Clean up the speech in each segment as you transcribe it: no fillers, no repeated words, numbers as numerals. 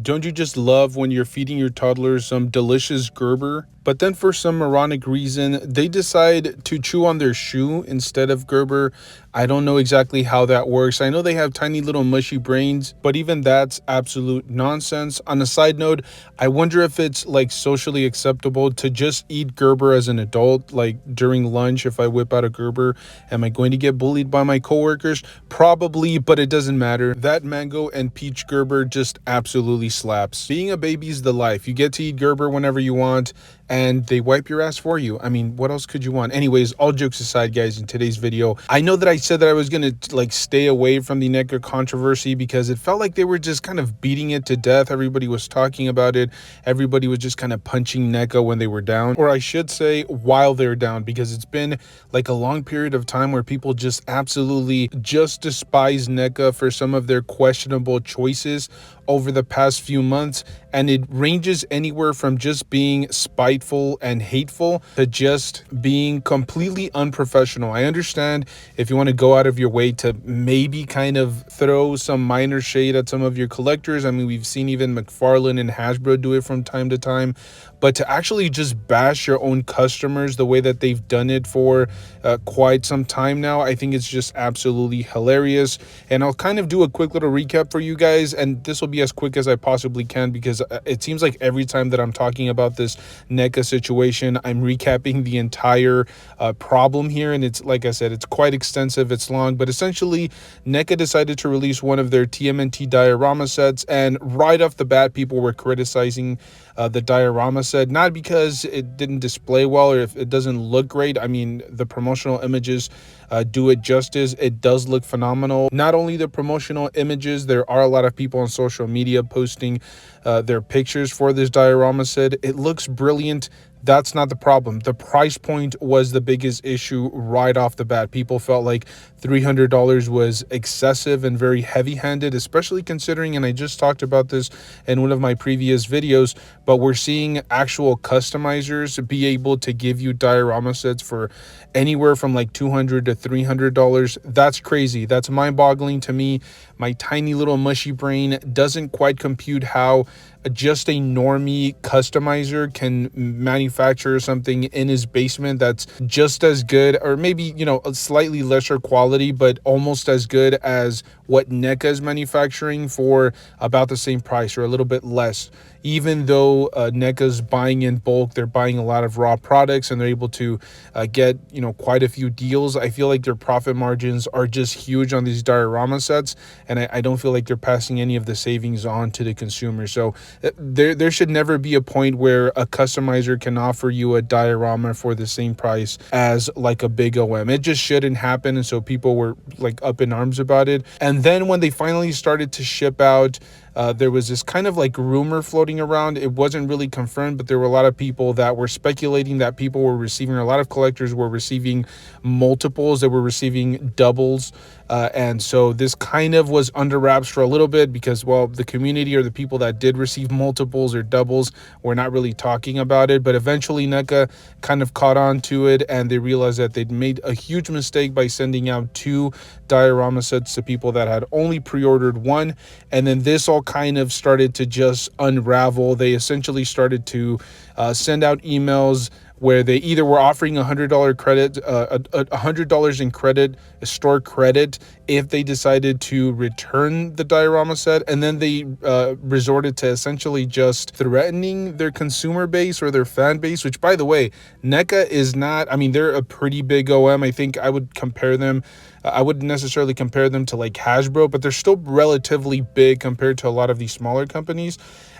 Don't you just love when you're feeding your toddler some delicious Gerber? But then for some moronic reason, they decide to chew on their shoe instead of Gerber. I don't know exactly how that works. I know they have tiny little mushy brains, but even that's absolute nonsense. On a side note, I wonder if it's like socially acceptable to just eat Gerber as an adult, like during lunch. If I whip out a Gerber, am I going to get bullied by my coworkers? Probably, but it doesn't matter. That mango and peach Gerber just absolutely slaps. Being a baby's the life. You get to eat Gerber whenever you want, and they wipe your ass for you. I mean, what else could you want? Anyways, all jokes aside, guys, in today's video, I know that I said that I was gonna like stay away from the NECA controversy because it felt like they were just kind of beating it to death. Everybody was talking about it. Everybody was just kind of punching NECA when they were down, or I should say while they're down, because it's been like a long period of time where people just absolutely just despise NECA for some of their questionable choices over the past few months. And it ranges anywhere from just being spiteful and hateful to just being completely unprofessional. I understand if you want to go out of your way to maybe kind of throw some minor shade at some of your collectors. I mean, we've seen even McFarlane and Hasbro do it from time to time, but to actually just bash your own customers the way that they've done it for quite some time now, I think it's just absolutely hilarious. And I'll kind of do a quick little recap for you guys, and this will be as quick as I possibly can because it seems like every time that I'm talking about this NECA situation, I'm recapping the entire problem here. And it's, like I said, it's quite extensive, it's long, but essentially NECA decided to release one of their TMNT diorama sets, and right off the bat, people were criticizing the diorama set, not because it didn't display well or if it doesn't look great. I mean, the promotional images do it justice. It does look phenomenal. Not only the promotional images, there are a lot of people on social media posting their pictures for this diorama set. It looks brilliant. That's not the problem. The price point was the biggest issue right off the bat. People felt like $300 was excessive and very heavy-handed, especially considering, and I just talked about this in one of my previous videos, but we're seeing actual customizers be able to give you diorama sets for anywhere from like $200 to $300. That's crazy. That's mind-boggling to me. My tiny little mushy brain doesn't quite compute how just a normie customizer can manufacture something in his basement that's just as good, or maybe, you know, a slightly lesser quality, but almost as good as what NECA is manufacturing for about the same price or a little bit less. Even though NECA's buying in bulk, they're buying a lot of raw products and they're able to get, you know, quite a few deals. I feel like their profit margins are just huge on these diorama sets, and I don't feel like they're passing any of the savings on to the consumer. So there should never be a point where a customizer can offer you a diorama for the same price as like a big OM. It just shouldn't happen, and so people were like up in arms about it. And then when they finally started to ship out, there was this kind of like rumor floating around. It wasn't really confirmed, but there were a lot of people that were speculating that people were receiving, a lot of collectors were receiving multiples, they were receiving doubles. And so this kind of was under wraps for a little bit because, well, the community or the people that did receive multiples or doubles were not really talking about it. But eventually NECA kind of caught on to it, and they realized that they'd made a huge mistake by sending out 2 diorama sets to people that had only pre-ordered 1. And then this all kind of started to just unravel. They essentially started to send out emails where they either were offering $100 credit, $100 in credit, store credit, if they decided to return the diorama set, and then they resorted to essentially just threatening their consumer base or their fan base, which, by the way, NECA is not, I mean, they're a pretty big OM. I think I would compare them, I wouldn't necessarily compare them to like Hasbro, but they're still relatively big compared to a lot of these smaller companies.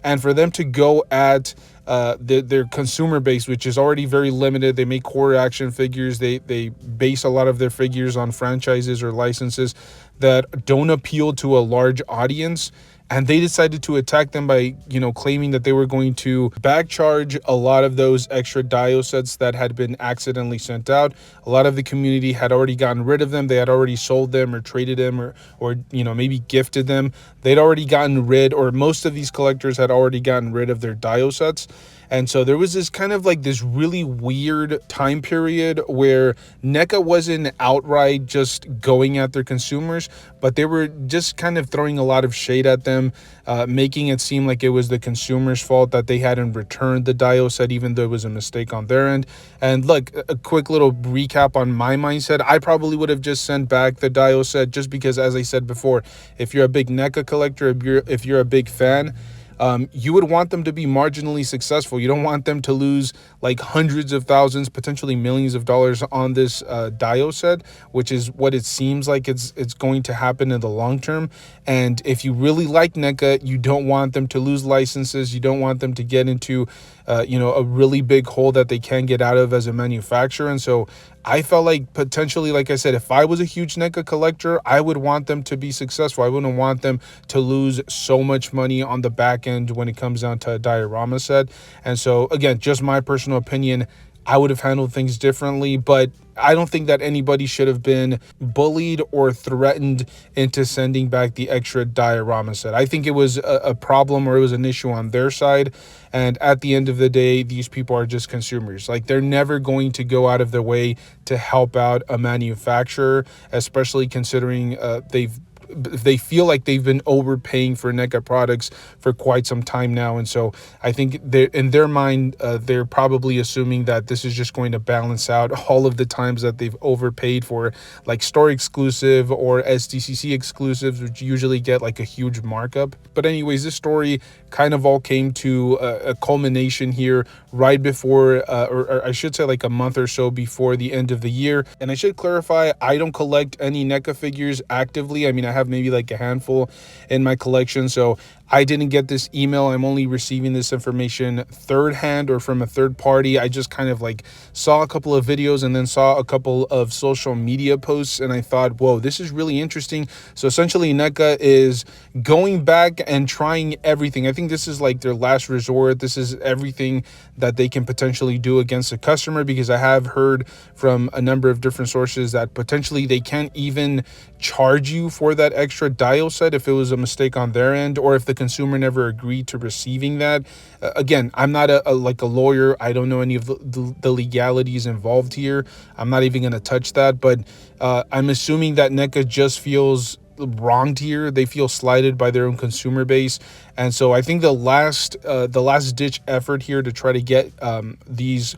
And for them to go at their consumer base, which is already very limited, they make core action figures, they base a lot of their figures on franchises or licenses that don't appeal to a large audience, and they decided to attack them by, you know, claiming that they were going to back charge a lot of those extra dio sets that had been accidentally sent out. A lot of the community had already gotten rid of them. They had already sold them or traded them or you know, maybe gifted them. They'd already gotten rid, or most of these collectors had already gotten rid of their dio sets. And so there was this kind of like this really weird time period where NECA wasn't outright just going at their consumers, but they were just kind of throwing a lot of shade at them. making it seem like it was the consumer's fault that they hadn't returned the dio set, even though it was a mistake on their end. And look, a quick little recap on my mindset. I probably would have just sent back the dio set, just because, as I said before, if you're a big NECA collector, if you're a big fan, you would want them to be marginally successful. You don't want them to lose like hundreds of thousands, potentially millions of dollars on this dio set, which is what it seems like it's going to happen in the long term. And if you really like NECA, you don't want them to lose licenses. You don't want them to get into a really big hole that they can't get out of as a manufacturer. And so I felt like potentially, like I said, if I was a huge NECA collector, I would want them to be successful. I wouldn't want them to lose so much money on the back end when it comes down to a diorama set. And so, again, just my personal opinion, I would have handled things differently, but I don't think that anybody should have been bullied or threatened into sending back the extra diorama set. I think it was a problem, or it was an issue on their side. And at the end of the day, these people are just consumers. Like, they're never going to go out of their way to help out a manufacturer, especially considering they feel like they've been overpaying for NECA products for quite some time now. And so I think in their mind, they're probably assuming that this is just going to balance out all of the times that they've overpaid for like store exclusive or SDCC exclusives, which usually get like a huge markup. But anyways, this story kind of all came to a culmination here right before, or I should say like a month or so before the end of the year. And I should clarify, I don't collect any NECA figures actively. I mean, I have maybe like a handful in my collection, so I didn't get this email. I'm only receiving this information third hand or from a third party. I just kind of like saw a couple of videos and then saw a couple of social media posts, and I thought, whoa, this is really interesting. So essentially NECA is going back and trying everything. I think this is like their last resort. This is everything that they can potentially do against a customer, because I have heard from a number of different sources that potentially they can't even charge you for that extra dio set if it was a mistake on their end, or if the consumer never agreed to receiving that. Again, I'm not a lawyer. I don't know any of the legalities involved here. I'm not even going to touch that, but I'm assuming that NECA just feels wronged here. They feel slighted by their own consumer base. And so I think the last ditch effort here to try to get these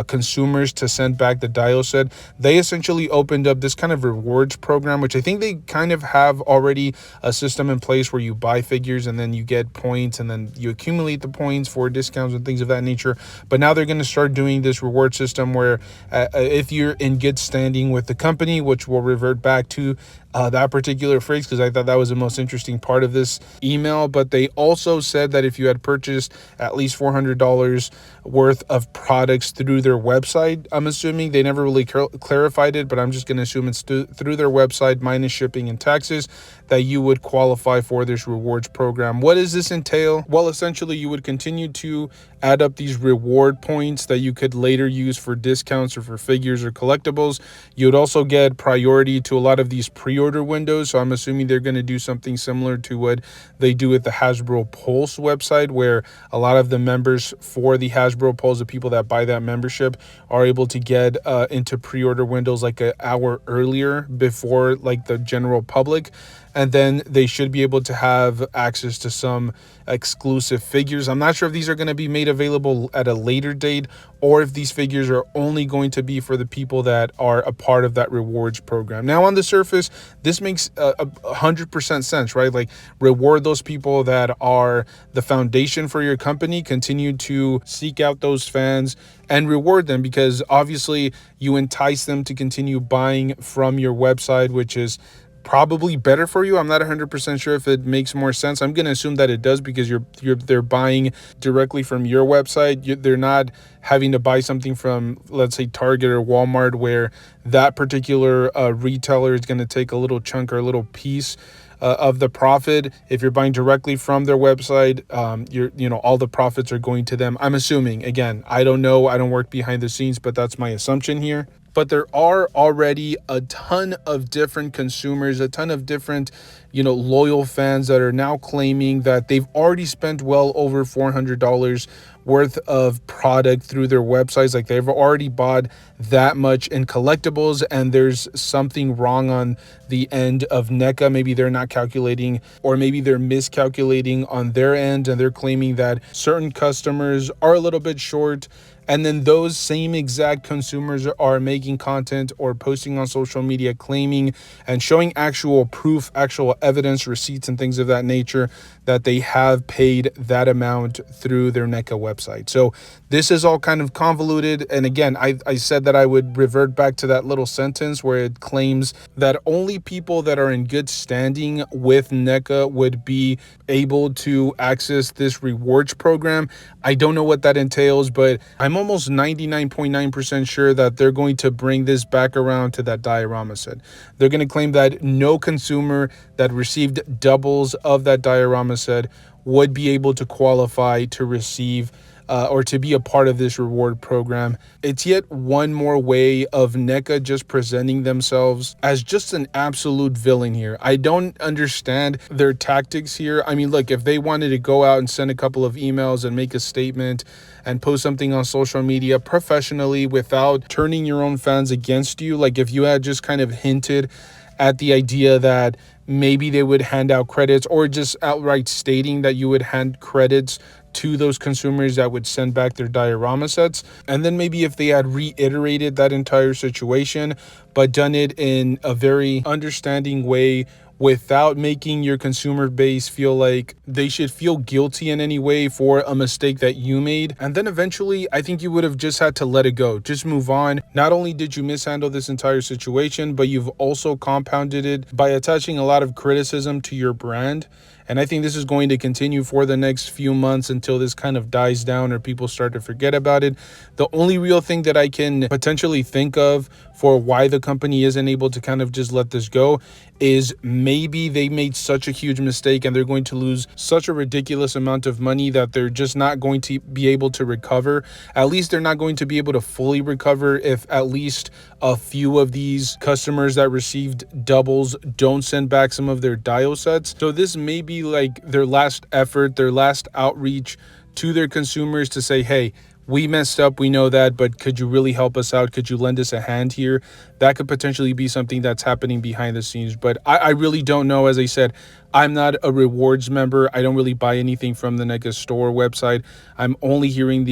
consumers to send back the dio set, they essentially opened up this kind of rewards program, which I think they kind of have already a system in place where you buy figures and then you get points, and then you accumulate the points for discounts and things of that nature. But now they're going to start doing this reward system where if you're in good standing with the company, which will revert back to that particular phrase, because I thought that was the most interesting part of this email. But they also said that if you had purchased at least $400 worth of products through their website, I'm assuming, they never really clarified it, but I'm just going to assume it's through their website minus shipping and taxes, that you would qualify for this rewards program. What does this entail? Well, essentially you would continue to add up these reward points that you could later use for discounts or for figures or collectibles. You would also get priority to a lot of these pre-order windows. So I'm assuming they're going to do something similar to what they do at the Hasbro Pulse website, where a lot of the members for the Hasbro Pulse, the people that buy that membership, are able to get into pre-order windows like an hour earlier before like the general public. And then they should be able to have access to some exclusive figures. I'm not sure if these are going to be made available at a later date, or if these figures are only going to be for the people that are a part of that rewards program. Now, on the surface, this makes 100% sense, right? Like, reward those people that are the foundation for your company, continue to seek out those fans and reward them, because obviously you entice them to continue buying from your website, which is probably better for you. I'm not 100% sure if it makes more sense. I'm going to assume that it does, because they're buying directly from your website. They're not having to buy something from, let's say, Target or Walmart, where that particular retailer is going to take a little chunk or a little piece of the profit. If you're buying directly from their website, all the profits are going to them. I'm assuming. Again, I don't know. I don't work behind the scenes, but that's my assumption here. but there are already a ton of different consumers, a ton of different, loyal fans that are now claiming that they've already spent well over $400 worth of product through their websites. Like, they've already bought that much in collectibles, and there's something wrong on the end of NECA. Maybe they're not calculating, or maybe they're miscalculating on their end, and they're claiming that certain customers are a little bit short. And then those same exact consumers are making content or posting on social media claiming and showing actual proof, actual evidence, receipts, and things of that nature that they have paid that amount through their NECA website. So this is all kind of convoluted. And again, I said that I would revert back to that little sentence where it claims that only people that are in good standing with NECA would be able to access this rewards program. I don't know what that entails, but I'm almost 99.9% sure that they're going to bring this back around to that diorama set. They're going to claim that no consumer that received doubles of that diorama set would be able to qualify to receive or to be a part of this reward program. It's yet one more way of NECA just presenting themselves as just an absolute villain here. I don't understand their tactics here. I mean, look, if they wanted to go out and send a couple of emails and make a statement and post something on social media professionally without turning your own fans against you, like if you had just kind of hinted at the idea that maybe they would hand out credits, or just outright stating that you would hand credits to those consumers that would send back their diorama sets. And then maybe if they had reiterated that entire situation, but done it in a very understanding way without making your consumer base feel like they should feel guilty in any way for a mistake that you made. And then eventually, I think you would have just had to let it go. Just move on. Not only did you mishandle this entire situation, but you've also compounded it by attaching a lot of criticism to your brand. And I think this is going to continue for the next few months until this kind of dies down or people start to forget about it. The only real thing that I can potentially think of for why the company isn't able to kind of just let this go is maybe they made such a huge mistake and they're going to lose such a ridiculous amount of money that they're just not going to be able to recover. At least they're not going to be able to fully recover if at least a few of these customers that received doubles don't send back some of their dio sets. So this may be like their last effort, their last outreach to their consumers to say, hey, we messed up, we know that, but could you really help us out? Could you lend us a hand here? That could potentially be something that's happening behind the scenes, but I really don't know. As I said, I'm not a rewards member. I don't really buy anything from the NECA store website. I'm only hearing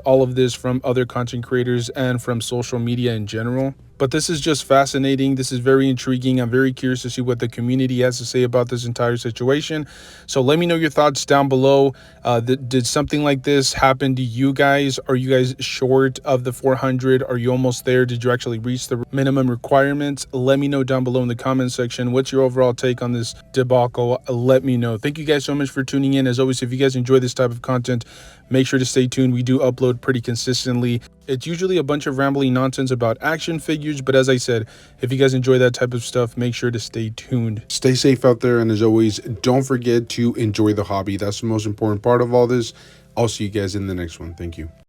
all of this from other content creators and from social media in general. But this is just fascinating. This is very intriguing. I'm very curious to see what the community has to say about this entire situation. So let me know your thoughts down below. Did something like this happen to you guys? Are you guys short of the 400? Are you almost there? Did you actually reach the minimum requirements? Let me know down below in the comment section. What's your overall take on this debacle? Let me know. Thank you guys so much for tuning in. As always, if you guys enjoy this type of content, make sure to stay tuned. We do upload pretty consistently. It's usually a bunch of rambling nonsense about action figures, but as I said, if you guys enjoy that type of stuff, make sure to stay tuned. Stay safe out there, and as always, don't forget to enjoy the hobby. That's the most important part of all this. I'll see you guys in the next one. Thank you.